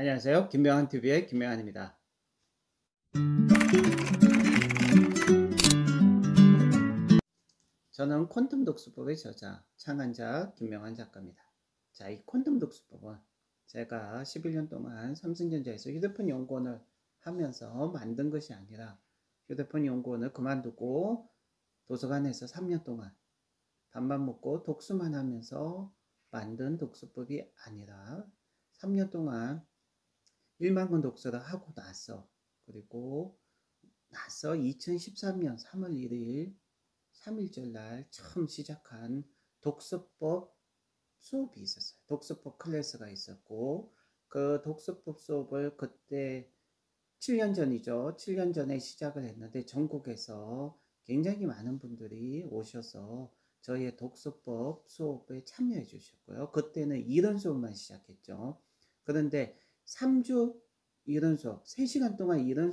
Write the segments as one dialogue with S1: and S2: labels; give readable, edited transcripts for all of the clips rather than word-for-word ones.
S1: 안녕하세요. 김명한TV의 김명한입니다. 저는 퀀텀 독서법의 저자, 창안자 김명한 작가입니다. 자, 이 퀀텀 독서법은 제가 11년 동안 삼성전자에서 휴대폰 연구원을 하면서 만든 것이 아니라 휴대폰 연구원을 그만두고 도서관에서 3년 동안 밥만 먹고 독서만 하면서 만든 독서법이 아니라 3년 동안 1만 권 독서를 하고 그리고 나서 2013년 3월 1일 3일절 날 처음 시작한 독서법 수업이 있었어요. 독서법 클래스가 있었고, 그 독서법 수업을 그때 7년 전이죠. 7년 전에 시작을 했는데 전국에서 굉장히 많은 분들이 오셔서 저희의 독서법 수업에 참여해 주셨고요. 그때는 이론 수업만 시작했죠. 그런데 3주 이론 수업, 3시간 동안 이론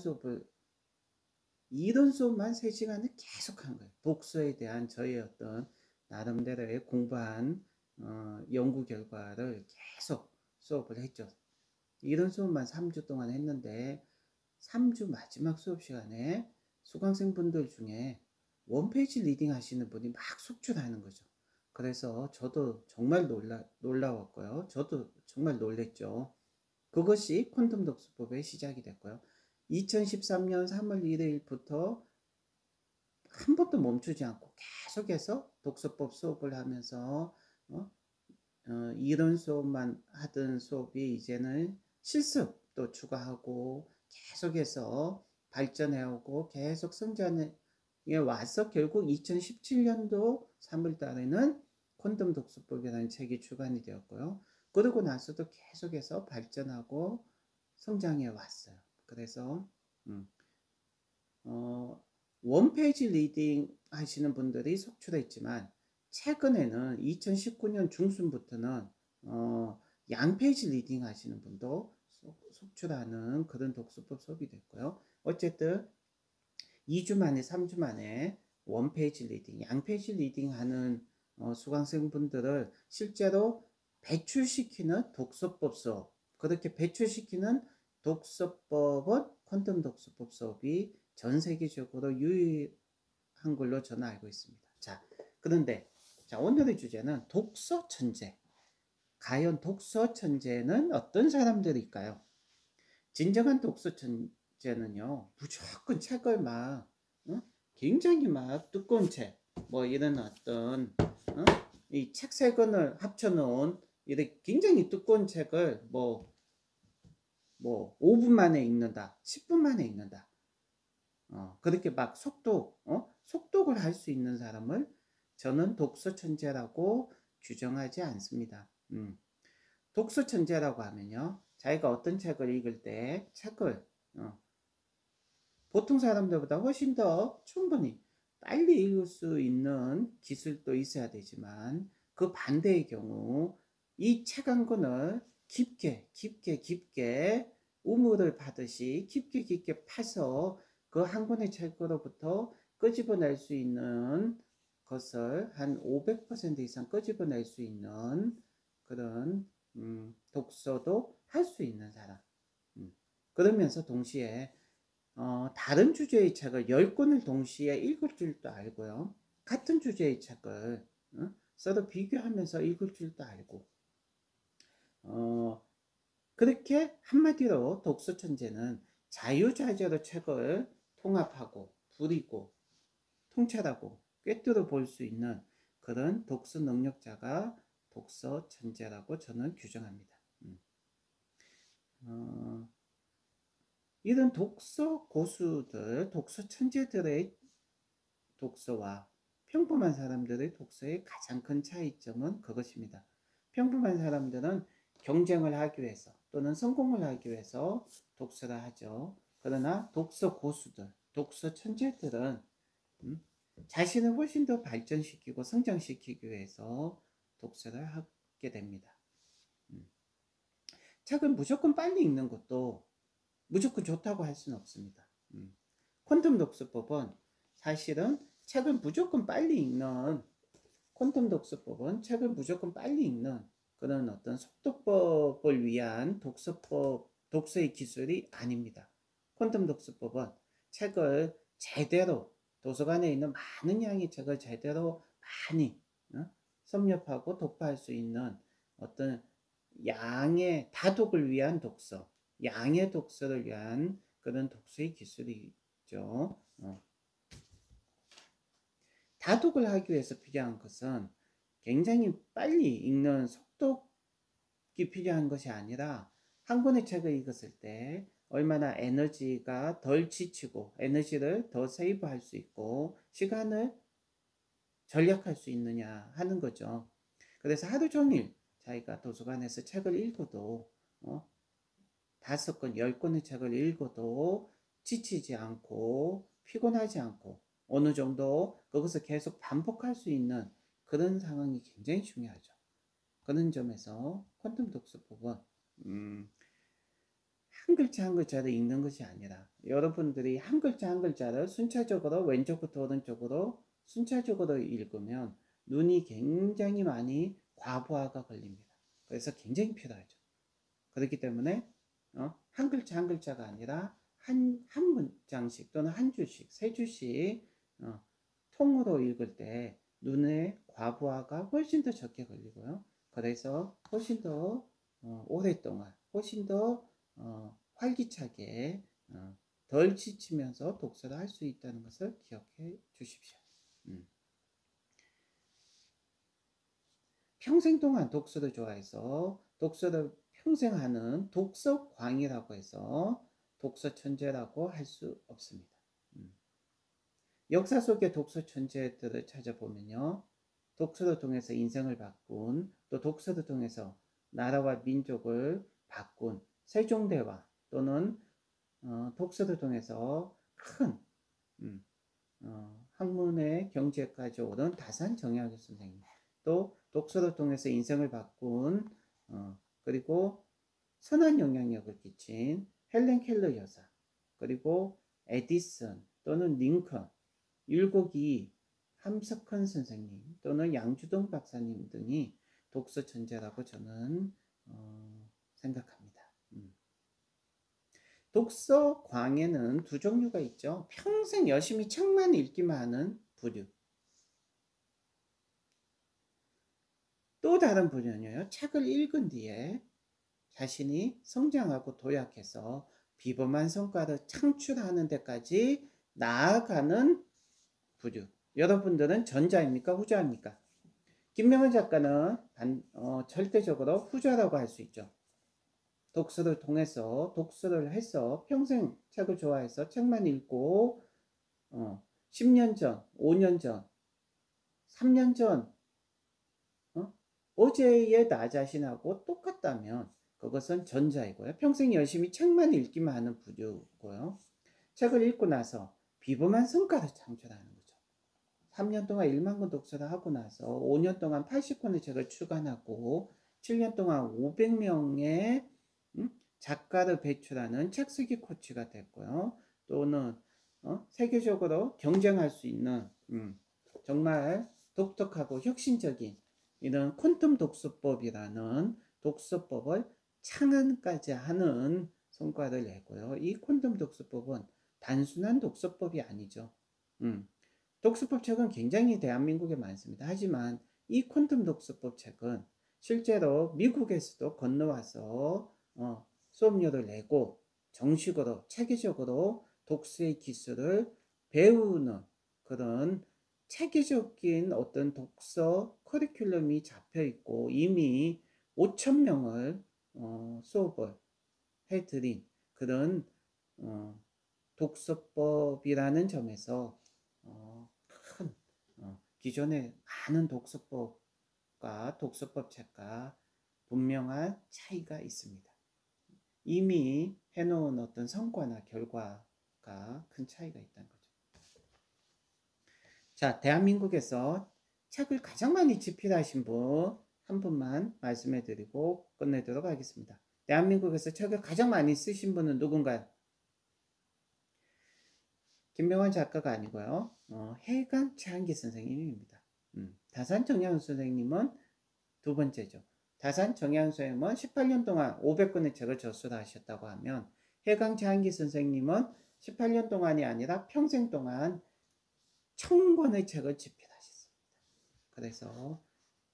S1: 수업만 3시간을 계속 한 거예요. 독서에 대한 저의 어떤 나름대로의 공부한 연구 결과를 계속 수업을 했죠. 이론 수업만 3주 동안 했는데 3주 마지막 수업 시간에 수강생분들 중에 원페이지 리딩 하시는 분이 막 속출하는 거죠. 그래서 저도 정말 놀라웠고요. 저도 정말 놀랬죠. 그것이 퀀텀 독서법의 시작이 됐고요. 2013년 3월 1일부터 한 번도 멈추지 않고 계속해서 독서법 수업을 하면서 이런 수업만 하던 수업이 이제는 실습도 추가하고 계속해서 발전해오고 계속 성장해 와서 결국 2017년도 3월 달에는 퀀텀 독서법이라는 책이 출간이 되었고요. 그러고 나서도 계속해서 발전하고 성장해 왔어요. 그래서 원페이지 리딩 하시는 분들이 속출했지만 최근에는 2019년 중순부터는 양페이지 리딩 하시는 분도 속출하는 그런 독서법 수업이 됐고요. 어쨌든 2주 만에 3주 만에 원페이지 리딩, 양페이지 리딩 하는 수강생분들을 실제로 배출시키는 독서법 수업, 그렇게 배출시키는 독서법은 퀀텀 독서법 수업이 전 세계적으로 유일한 걸로 저는 알고 있습니다. 자, 그런데 오늘의 주제는 독서 천재. 과연 독서 천재는 어떤 사람들일까요? 진정한 독서 천재는요, 무조건 책을 굉장히 두꺼운 책, 이런 어떤 이 책 3권을 합쳐놓은 이렇게 굉장히 두꺼운 책을 5분 만에 읽는다, 10분 만에 읽는다. 그렇게 속독을 할 수 있는 사람을 저는 독서 천재라고 규정하지 않습니다. 독서 천재라고 하면요, 자기가 어떤 책을 읽을 때 보통 사람들보다 훨씬 더 충분히 빨리 읽을 수 있는 기술도 있어야 되지만 그 반대의 경우 이 책 한 권을 깊게 우물을 파듯이 깊게 파서 그 한 권의 책으로부터 끄집어낼 수 있는 것을 한 500% 이상 끄집어낼 수 있는 그런 독서도 할 수 있는 사람. 그러면서 동시에 다른 주제의 책을 10권을 동시에 읽을 줄도 알고요. 같은 주제의 책을 서로 비교하면서 읽을 줄도 알고, 그렇게 한마디로 독서 천재는 자유자재로 책을 통합하고 부리고 통찰하고 꿰뚫어 볼 수 있는 그런 독서 능력자가 독서 천재라고 저는 규정합니다. 이런 독서 고수들, 독서 천재들의 독서와 평범한 사람들의 독서의 가장 큰 차이점은 그것입니다. 평범한 사람들은 경쟁을 하기 위해서 또는 성공을 하기 위해서 독서를 하죠. 그러나 독서 고수들, 독서 천재들은 자신을 훨씬 더 발전시키고 성장시키기 위해서 독서를 하게 됩니다. 책을 무조건 빨리 읽는 것도 무조건 좋다고 할 수는 없습니다. 퀀텀 독서법은 사실은 책을 무조건 빨리 읽는 그런 어떤 속독법을 위한 독서법 독서의 기술이 아닙니다. 퀀텀 독서법은 책을 제대로 도서관에 있는 많은 양의 책을 제대로 많이 섭렵하고 독파할 수 있는 어떤 양의 다독을 위한 독서, 양의 독서를 위한 그런 독서의 기술이죠. 다독을 하기 위해서 필요한 것은 굉장히 빨리 읽는 속독이 필요한 것이 아니라 한 권의 책을 읽었을 때 얼마나 에너지가 덜 지치고 에너지를 더 세이브할 수 있고 시간을 절약할 수 있느냐 하는 거죠. 그래서 하루 종일 자기가 도서관에서 책을 읽어도 5권, 10권의 책을 읽어도 지치지 않고 피곤하지 않고 어느 정도 거기서 계속 반복할 수 있는 그런 상황이 굉장히 중요하죠. 그런 점에서 퀀텀 독서법은 한 글자 한 글자를 읽는 것이 아니라 여러분들이 한 글자 한 글자를 순차적으로 왼쪽부터 오른쪽으로 순차적으로 읽으면 눈이 굉장히 많이 과부하가 걸립니다. 그래서 굉장히 필요하죠. 그렇기 때문에 한 글자 한 글자가 아니라 한 문장씩 또는 한 줄씩, 세 줄씩 통으로 읽을 때 눈의 과부하가 훨씬 더 적게 걸리고요. 그래서 훨씬 더 오랫동안, 훨씬 더 활기차게 덜 지치면서 독서를 할 수 있다는 것을 기억해 주십시오. 평생 동안 독서를 좋아해서 독서를 평생 하는 독서광이라고 해서 독서 천재라고 할 수 없습니다. 역사 속의 독서 천재들을 찾아보면요. 독서를 통해서 인생을 바꾼, 또 독서를 통해서 나라와 민족을 바꾼 세종대왕 또는 독서를 통해서 큰 학문의 경지에까지 오른 다산 정약용 선생님, 또 독서를 통해서 인생을 바꾼 그리고 선한 영향력을 끼친 헬렌 켈러 여사, 그리고 에디슨 또는 링컨, 율곡이 함석헌 선생님 또는 양주동 박사님 등이 독서 천재라고 저는 생각합니다. 독서 광에는 두 종류가 있죠. 평생 열심히 책만 읽기만 하는 부류. 또 다른 부류는요. 책을 읽은 뒤에 자신이 성장하고 도약해서 비범한 성과를 창출하는 데까지 나아가는 부류. 여러분들은 전자입니까? 후자입니까? 김명환 작가는 절대적으로 후자라고 할 수 있죠. 독서를 통해서 독서를 해서 평생 책을 좋아해서 책만 읽고 10년 전, 5년 전, 3년 전 어제의 나 자신하고 똑같다면 그것은 전자이고요. 평생 열심히 책만 읽기만 하는 부류고요. 책을 읽고 나서 비범한 성과를 창출하는 거죠. 3년 동안 1만 권 독서를 하고 나서 5년 동안 80권의 책을 출간하고 7년 동안 500명의 작가를 배출하는 책쓰기 코치가 됐고요. 또는 세계적으로 경쟁할 수 있는 정말 독특하고 혁신적인 이런 퀀텀 독서법이라는 독서법을 창안까지 하는 성과를 내고요. 이 퀀텀 독서법은 단순한 독서법이 아니죠. 독서법 책은 굉장히 대한민국에 많습니다. 하지만 이 퀀텀 독서법 책은 실제로 미국에서도 건너와서 수업료를 내고 정식으로 체계적으로 독서의 기술을 배우는 그런 체계적인 어떤 독서 커리큘럼이 잡혀 있고 이미 5,000명을 수업을 해드린 그런 독서법이라는 점에서 큰 기존의 많은 독서법과 독서법 책과 분명한 차이가 있습니다. 이미 해놓은 어떤 성과나 결과가 큰 차이가 있다는 거죠. 자, 대한민국에서 책을 가장 많이 집필하신 분 한 분만 말씀해 드리고 끝내도록 하겠습니다. 대한민국에서 책을 가장 많이 쓰신 분은 누군가요? 김명환 작가가 아니고요. 해강 최한기 선생님입니다. 다산 정약용 선생님은 두 번째죠. 다산 정양소엠은 18년 동안 500권의 책을 저술을 하셨다고 하면 해강 차한기 선생님은 18년 동안이 아니라 평생 동안 1000권의 책을 집필하셨습니다. 그래서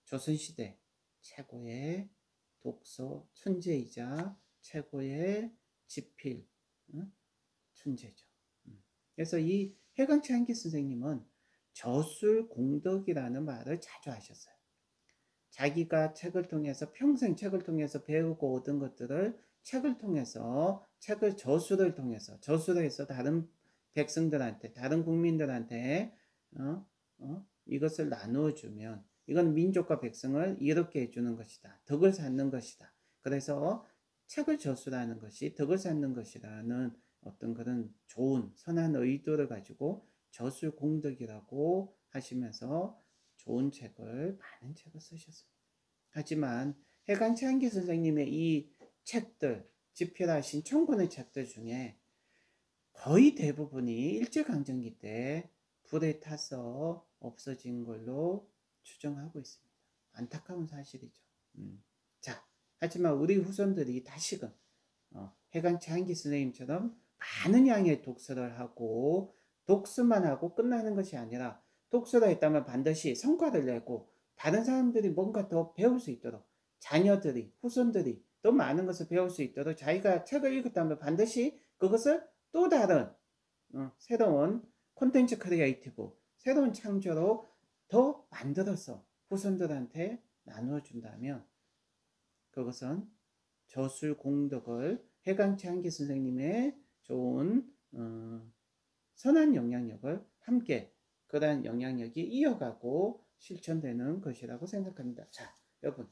S1: 조선시대 최고의 독서 천재이자 최고의 집필 천재죠. 그래서 이 해강 차한기 선생님은 저술 공덕이라는 말을 자주 하셨어요. 자기가 책을 통해서 평생 책을 통해서 배우고 얻은 것들을 책을 통해서 책을 저술을 통해서 저술을 해서 다른 백성들한테 다른 국민들한테 이것을 나누어 주면 이건 민족과 백성을 이롭게 해주는 것이다. 덕을 쌓는 것이다. 그래서 책을 저술하는 것이 덕을 쌓는 것이라는 어떤 그런 좋은 선한 의도를 가지고 저술 공덕이라고 하시면서 좋은 책을 많은 책을 쓰셨습니다. 하지만 해강 차한기 선생님의 이 책들 집필하신 1000권의 책들 중에 거의 대부분이 일제강점기 때 불에 타서 없어진 걸로 추정하고 있습니다. 안타까운 사실이죠. 자, 하지만 우리 후손들이 다시금 해강 차한기 선생님처럼 많은 양의 독서를 하고 독서만 하고 끝나는 것이 아니라 독서를 했다면 반드시 성과를 내고 다른 사람들이 뭔가 더 배울 수 있도록 자녀들이 후손들이 또 많은 것을 배울 수 있도록 자기가 책을 읽었다면 반드시 그것을 또 다른 새로운 콘텐츠 크리에이티브 새로운 창조로 더 만들어서 후손들한테 나누어 준다면 그것은 저술 공덕을 해강 차한기 선생님의 좋은 선한 영향력을 함께 그러한 영향력이 이어가고 실천되는 것이라고 생각합니다. 자, 여러분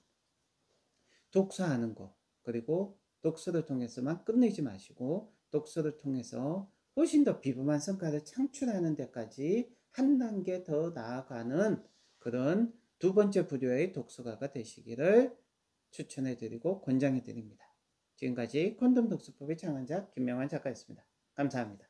S1: 독서하는 거 그리고 독서를 통해서만 끝내지 마시고 독서를 통해서 훨씬 더 비범한 성과를 창출하는 데까지 한 단계 더 나아가는 그런 두 번째 부류의 독서가가 되시기를 추천해드리고 권장해드립니다. 지금까지 콘돔 독서법의 창안자 김명환 작가였습니다. 감사합니다.